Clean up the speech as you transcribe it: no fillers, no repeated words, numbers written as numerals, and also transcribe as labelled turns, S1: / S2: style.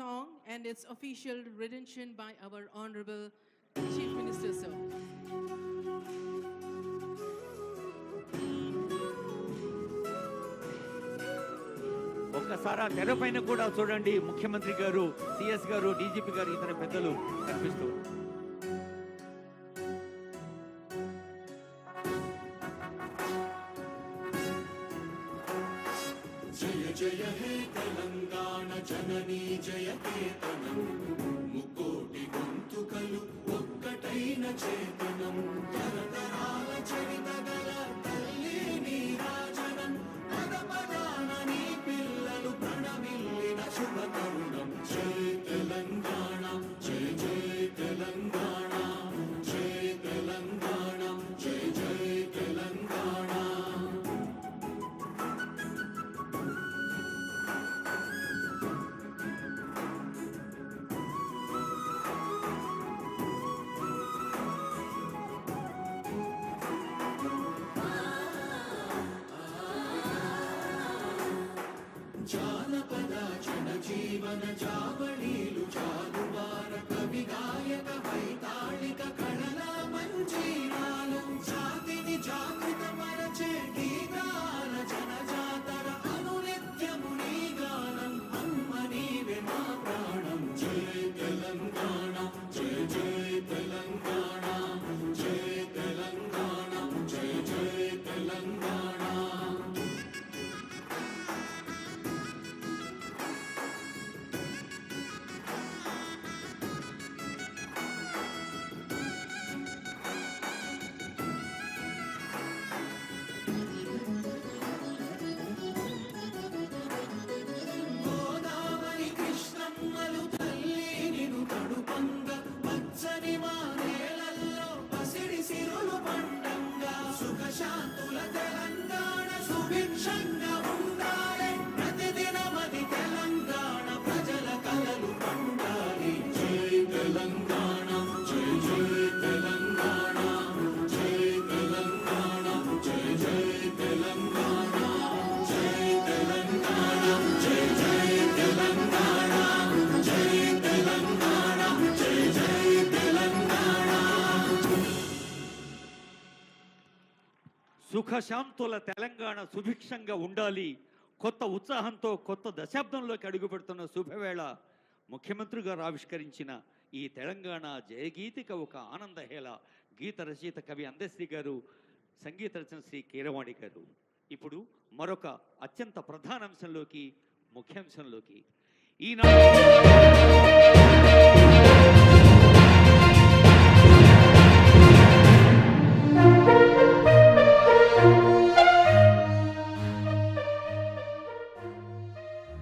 S1: song and its official rendition by our Honorable Chief Minister, sir.
S2: ఒక్కసారి తెరపైన కూడా చూడండి, ముఖ్యమంత్రి గారు, సిఎస్ గారు, డీజీపీ గారు, ఇతర పెద్దలు కనిపిస్తూ.
S3: జయ జయ హే తెలంగాణ జననీ జయ కేతనం, ముకోటి గొంతుకలు ఒక్కటైన చేతనం, తరతరాల చరిత గల తల్లి నీరాజనం, పద పదాన నీ పిల్లలు ప్రణమిల్లిన శుభ తరుణం. జయ తెలంగాణ జయ జయ తెలంగాణ, జయ తెలంగాణ జయ జయ తెలంగాణ. జానపద జనజీవన జావళీలు జాలువార కవి గాయక వైతాళిక కళల మంజీరాలు, జాతిని జాగృత మరచే గీతాల జనజాతర అనునిత్యము నీ గానం, అమ్మ నీవే మా ప్రాణం. జయ తెలంగాణ జయ జయ తెలంగాణ, జయ తెలంగాణ జయ జయ తెలంగాణ. గోదావరి కృష్ణమ్మలు తల్లి నిను తడుపంగ, పచ్చని మా నేలల్లో పసిడి సిరులు పండంగా, సుఖశాంతుల తెలంగాణ సుభిక్షంగా ఉండాలి, ప్రతిదినమది తెలంగాణ ప్రజల కలలు పండాలి. జై తెలంగాణ జై జై తెలంగాణ, జై తెలంగాణ జై జై తెలంగాణ, జై తెలంగాణ జై జై తెలంగాణ, జై తెలంగాణ జై జై తెలంగాణ.
S2: సుఖశాంతుల తెలంగాణ సుభిక్షంగా ఉండాలి. కొత్త ఉత్సాహంతో కొత్త దశాబ్దంలోకి అడుగుపెడుతున్న శుభవేళ ముఖ్యమంత్రి గారు ఆవిష్కరించిన ఈ తెలంగాణ జయగీతిక ఒక ఆనందహేళ. గీత రచయిత కవి అందశ్రీ గారు, సంగీత రచన శ్రీ కీరవాణి గారు. ఇప్పుడు మరొక అత్యంత ప్రధాన అంశంలోకి, ముఖ్యాంశంలోకి ఈనాడు